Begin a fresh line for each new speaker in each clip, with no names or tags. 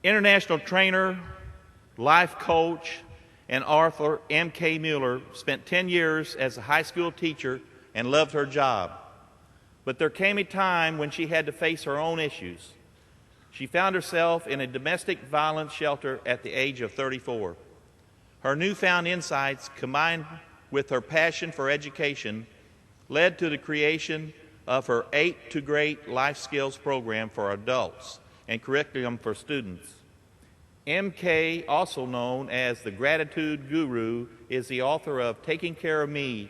International trainer, life coach, and author MK Mueller spent 10 years as a high school teacher and loved her job. But there came a time when she had to face her own issues. She found herself in a domestic violence shelter at the age of 34. Her newfound insights, combined with her passion for education, led to the creation of her 8 to Great Life Skills program for adults and curriculum for students. MK, also known as the Gratitude Guru, is the author of Taking Care of Me,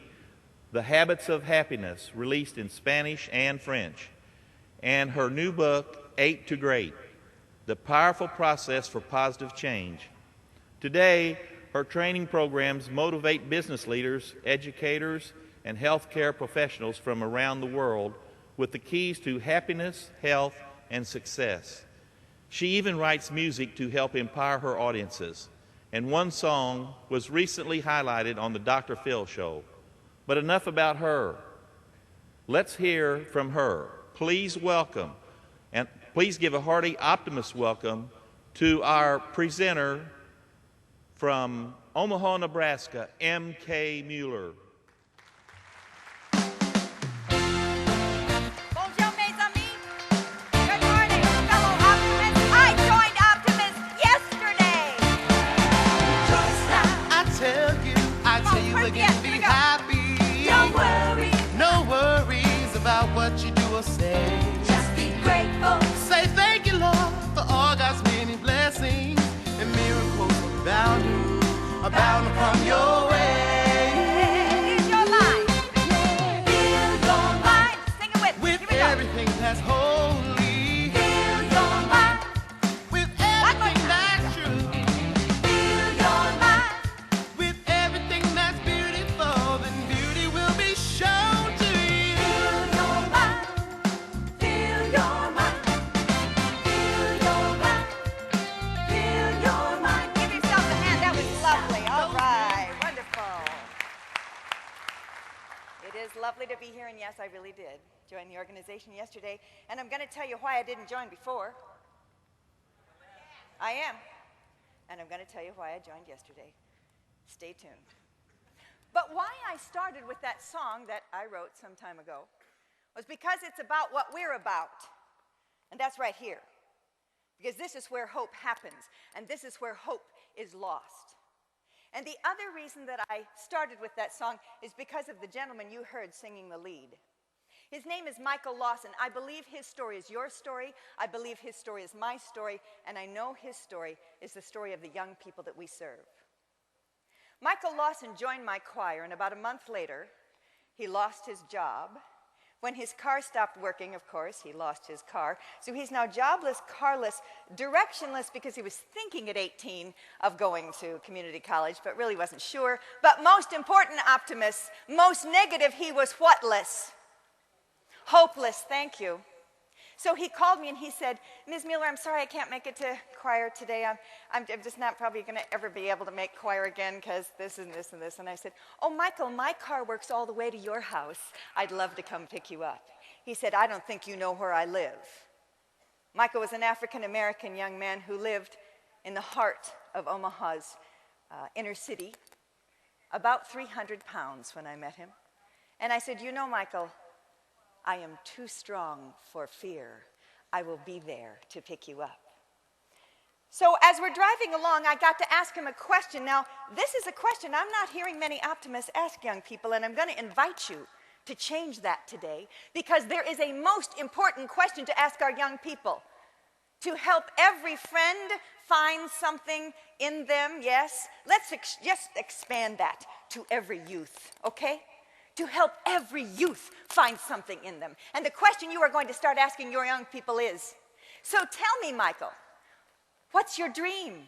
The Habits of Happiness, released in Spanish and French, and her new book, 8 to Great, The Powerful Process for Positive Change. Today, her training programs motivate business leaders, educators, and healthcare professionals from around the world with the keys to happiness, health, and success. She even writes music to help empower her audiences, and one song was recently highlighted on the Dr. Phil show. But enough about her. Let's hear from her. Please welcome, and please give a hearty Optimist welcome to our presenter from Omaha, Nebraska, MK Mueller.
Bonjour, mes amis. Good morning, fellow Optimists. I joined Optimist yesterday.
I tell you again, be happy.
Don't worry,
No worries about what you do or say.
just be grateful.
Say thank you, Lord, for all God's many blessings and miracles abound upon your way.
Use your mind. Feel your mind. Sing it with me.
With
Here we go.
everything that's holy,
Feel your mind.
with
One more
everything
time.
that's true,
Feel your mind.
with everything that's beautiful, then beauty will be shown to you.
Feel your mind. Feel your mind. Feel your mind. Feel your mind. Give yourself a hand. That was lovely. All right. Wonderful. It is lovely to be here, and yes, I really did join the organization yesterday, and I'm going to tell you why I didn't join before. I am. And I'm going to tell you why I joined yesterday. Stay tuned. But why I started with that song that I wrote some time ago was because it's about what we're about. And that's right here. Because this is where hope happens, and this is where hope is lost. And the other reason that I started with that song is because of the gentleman you heard singing the lead. His name is Michael Lawson. I believe his story is your story. I believe his story is my story. And I know his story is the story of the young people that we serve. Michael Lawson joined my choir, and about a month later, he lost his job. When his car stopped working, of course, he lost his car. So he's now jobless, carless, directionless, because he was thinking at 18 of going to community college, but really wasn't sure. But most important, Optimists, most negative, he was whatless. Hopeless, thank you. So he called me and he said, Ms. Mueller, I'm sorry I can't make it to choir today. I'm just not probably going to ever be able to make choir again because this and this and this. And I said, oh, Michael, my car works all the way to your house. I'd love to come pick you up. He said, I don't think you know where I live. Michael was an African-American young man who lived in the heart of Omaha's inner city, about 300 pounds when I met him. And I said, you know, Michael, I am too strong for fear. I will be there to pick you up. So as we're driving along, I got to ask him a question. Now, this is a question I'm not hearing many optimists ask young people, and I'm going to invite you to change that today, because there is a most important question to ask our young people. To help every friend find something in them, yes? Let's just expand that to every youth, okay? To help every youth find something in them. And the question you are going to start asking your young people is, so tell me, Michael, what's your dream?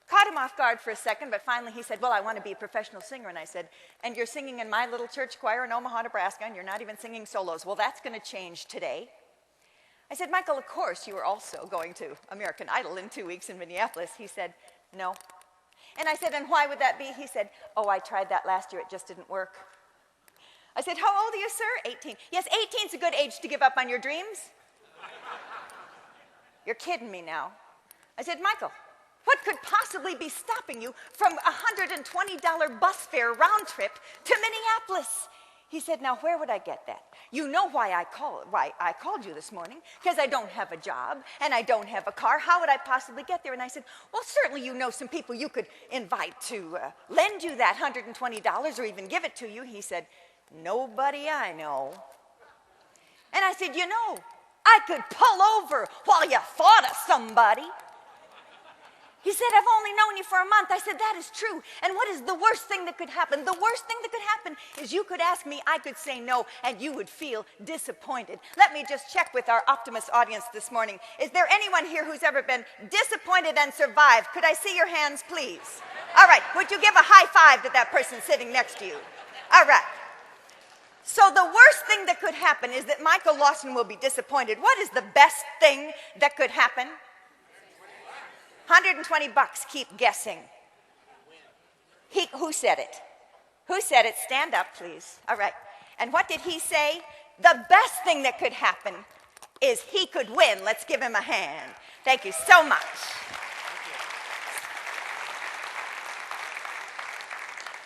Caught him off guard for a second, but finally he said, well, I want to be a professional singer. And I said, and you're singing in my little church choir in Omaha, Nebraska, and you're not even singing solos. Well, that's going to change today. I said, Michael, of course you are also going to American Idol in 2 weeks in Minneapolis. He said, no. And I said, and why would that be? He said, oh, I tried that last year. It just didn't work. I said, how old are you, sir? 18. Yes, 18's a good age to give up on your dreams. You're kidding me now. I said, Michael, what could possibly be stopping you from a $120 bus fare round trip to Minneapolis? He said, now where would I get that? You know why I called you this morning, because I don't have a job and I don't have a car. How would I possibly get there? And I said, well, certainly you know some people you could invite to lend you that $120 or even give it to you. He said, nobody I know. And I said, you know, I could pull over while you thought of somebody. He said, I've only known you for a month. I said, that is true. And what is the worst thing that could happen? The worst thing that could happen is you could ask me, I could say no, and you would feel disappointed. Let me just check with our Optimist audience this morning. Is there anyone here who's ever been disappointed and survived? Could I see your hands, please? All right. Would you give a high five to that person sitting next to you? All right. So the worst thing that could happen is that Michael Lawson will be disappointed. What is the best thing that could happen? $120. Keep guessing. Who said it? Who said it? Stand up, please. All right. And what did he say? The best thing that could happen is he could win. Let's give him a hand. Thank you so much.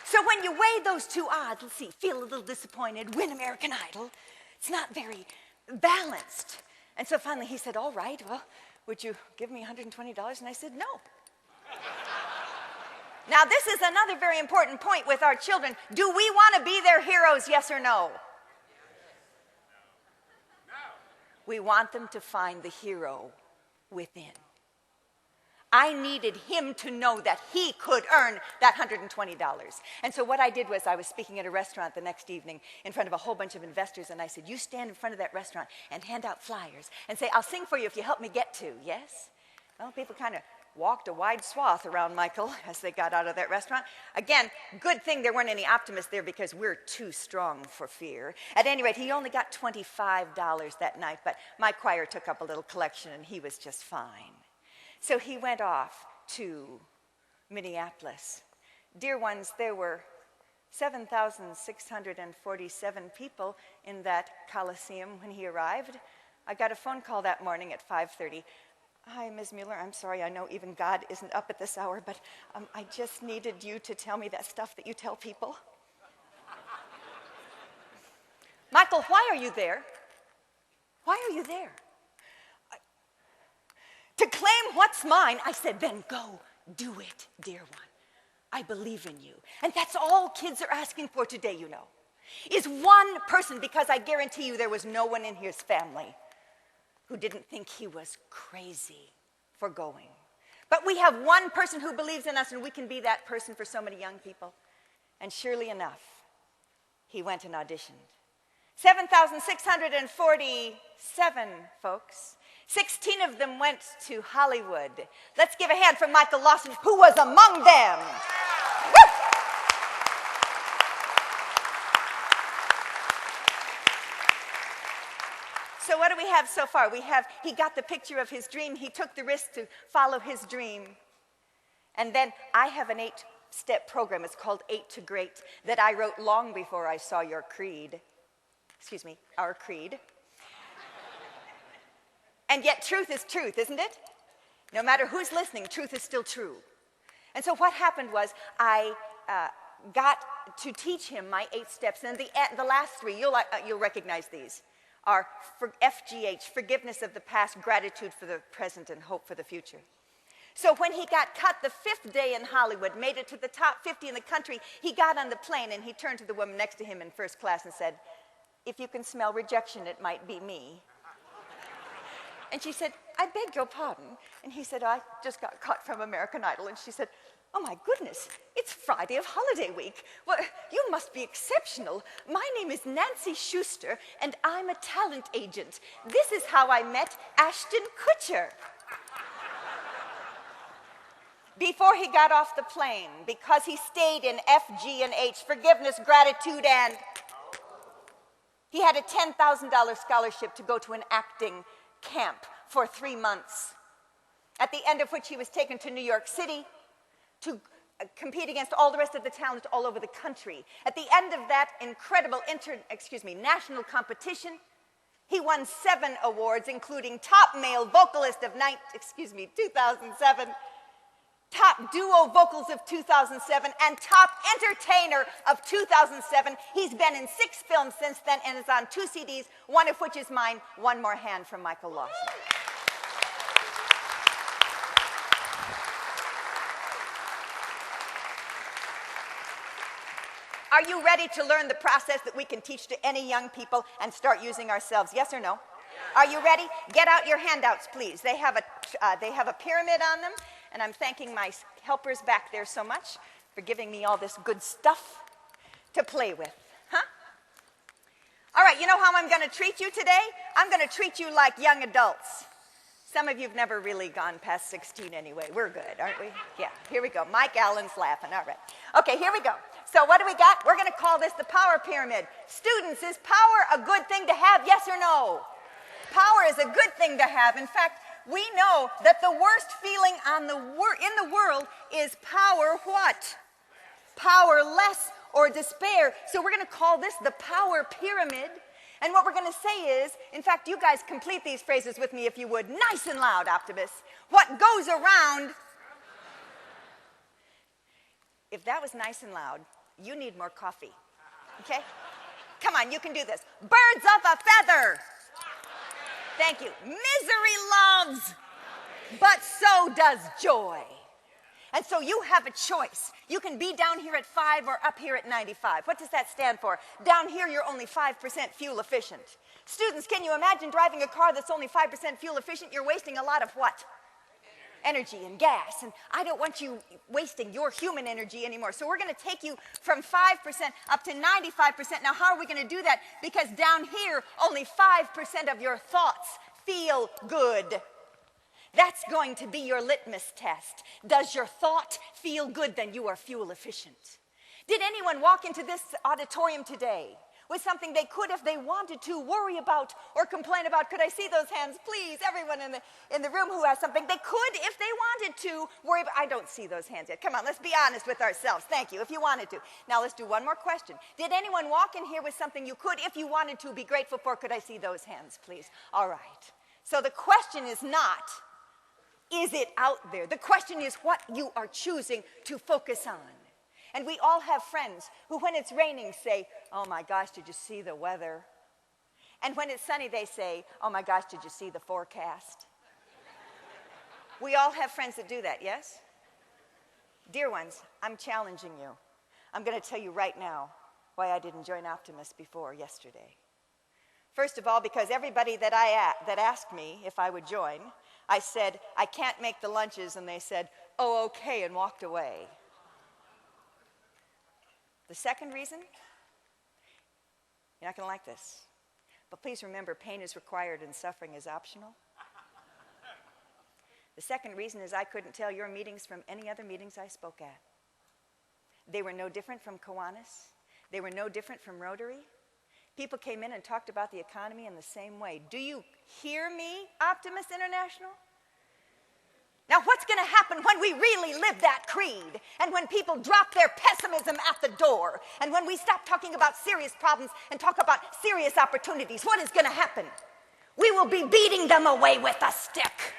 So when you weigh those two odds, let's see, feel a little disappointed, win American Idol, it's not very balanced. And so finally he said, all right, well, would you give me $120? And I said, no. Now, this is another very important point with our children. Do we want to be their heroes, yes or no? We want them to find the hero within. I needed him to know that he could earn that $120. And so what I did was I was speaking at a restaurant the next evening in front of a whole bunch of investors, and I said, you stand in front of that restaurant and hand out flyers and say, I'll sing for you if you help me get to, yes? Well, people kind of walked a wide swath around Michael as they got out of that restaurant. Again, good thing there weren't any optimists there because we're too strong for fear. At any rate, he only got $25 that night, but my choir took up a little collection and he was just fine. So he went off to Minneapolis. Dear ones, there were 7,647 people in that Coliseum when he arrived. I got a phone call that morning at 5:30. Hi, Ms. Mueller, I'm sorry, I know even God isn't up at this hour, but I just needed you to tell me that stuff that you tell people. Michael, why are you there? Why are you there? To claim what's mine. I said, then go do it, dear one. I believe in you. And that's all kids are asking for today, you know, is one person, because I guarantee you there was no one in his family who didn't think he was crazy for going. But we have one person who believes in us, and we can be that person for so many young people. And surely enough, he went and auditioned. 7,647 folks. 16 of them went to Hollywood. Let's give a hand for Michael Lawson, who was among them. Woo! So what do we have so far? He got the picture of his dream. He took the risk to follow his dream. And then I have an 8-step program. It's called 8 to Great that I wrote long before I saw your creed. Excuse me, our creed. And yet truth is truth, isn't it? No matter who's listening, truth is still true. And so what happened was I got to teach him my 8 steps. And the last 3, you'll recognize these, are FGH, forgiveness of the past, gratitude for the present, and hope for the future. So when he got cut the 5th day in Hollywood, made it to the top 50 in the country, he got on the plane and he turned to the woman next to him in first class and said, if you can smell rejection, it might be me. And she said, I beg your pardon. And he said, I just got cut from American Idol. And she said, oh my goodness, it's Friday of holiday week. Well, you must be exceptional. My name is Nancy Schuster, and I'm a talent agent. This is how I met Ashton Kutcher. Before he got off the plane, because he stayed in F, G, and H, forgiveness, gratitude, and he had a $10,000 scholarship to go to an acting camp for 3 months, at the end of which he was taken to New York City to compete against all the rest of the talent all over the country. At the end of that incredible national competition, He won 7 awards, including Top Male Vocalist of 2007, Top Duo Vocals of 2007, and Top Entertainer of 2007. He's been in 6 films since then and is on 2 CDs, one of which is mine, One More Hand from Michael Lawson. Are you ready to learn the process that we can teach to any young people and start using ourselves? Yes or no? Are you ready? Get out your handouts, please. They have a pyramid on them, and I'm thanking my helpers back there so much for giving me all this good stuff to play with. Huh? All right, you know how I'm going to treat you today? I'm going to treat you like young adults. Some of you have never really gone past 16 anyway. We're good, aren't we? Yeah, here we go. Mike Allen's laughing. All right. Okay, here we go. So what do we got? We're going to call this the power pyramid. Students, is power a good thing to have, yes or no? Power is a good thing to have. In fact, we know that the worst feeling in the world is power what? Powerless or despair. So we're going to call this the power pyramid. And what we're going to say is, in fact, you guys complete these phrases with me if you would. Nice and loud, Optimists. What goes around... If that was nice and loud, you need more coffee, okay? Come on, you can do this. Birds of a feather. Thank you. Misery loves, but so does joy. And so you have a choice. You can be down here at 5 or up here at 95. What does that stand for? Down here, you're only 5% fuel efficient. Students, can you imagine driving a car that's only 5% fuel efficient? You're wasting a lot of what? Energy and gas, and I don't want you wasting your human energy anymore. So we're going to take you from 5% up to 95%. Now, how are we going to do that? Because down here, only 5% of your thoughts feel good. That's going to be your litmus test. Does your thought feel good? Then you are fuel efficient. Did anyone walk into this auditorium today with something they could, if they wanted to, worry about or complain about? Could I see those hands, please? Everyone in the room who has something they could, if they wanted to, worry about. I don't see those hands yet. Come on, let's be honest with ourselves. Thank you, if you wanted to. Now let's do one more question. Did anyone walk in here with something you could, if you wanted to, be grateful for? Could I see those hands, please? All right. So the question is not, is it out there? The question is what you are choosing to focus on. And we all have friends who, when it's raining, say, oh my gosh, did you see the weather? And when it's sunny, they say, oh my gosh, did you see the forecast? We all have friends that do that, yes? Dear ones, I'm challenging you. I'm going to tell you right now why I didn't join Optimist before yesterday. First of all, because everybody that asked me if I would join, I said, I can't make the lunches, and they said, oh, okay, and walked away. The second reason, you're not going to like this, but please remember, pain is required and suffering is optional. The second reason is I couldn't tell your meetings from any other meetings I spoke at. They were no different from Kiwanis. They were no different from Rotary. People came in and talked about the economy in the same way. Do you hear me, Optimist International? Now, what's going to happen when we really live that creed, and when people drop their pessimism at the door, and when we stop talking about serious problems and talk about serious opportunities? What is going to happen? We will be beating them away with a stick.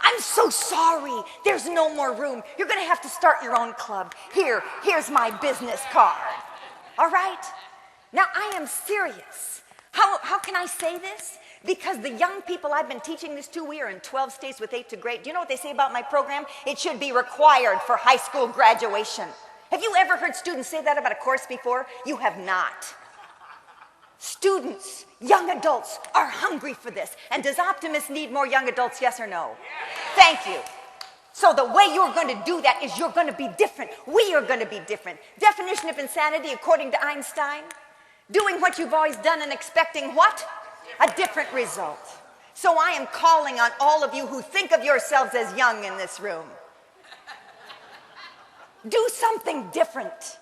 I'm so sorry. There's no more room. You're going to have to start your own club. Here's my business card. All right? Now, I am serious. How can I say this? Because the young people I've been teaching this to, we are in 12 states with 8 to grade. Do you know what they say about my program? It should be required for high school graduation. Have you ever heard students say that about a course before? You have not. Students, young adults, are hungry for this. And does Optimist need more young adults, yes or no? Thank you. So the way you're going to do that is you're going to be different. We are going to be different. Definition of insanity, according to Einstein, doing what you've always done and expecting what? A different result. So I am calling on all of you who think of yourselves as young in this room. Do something different.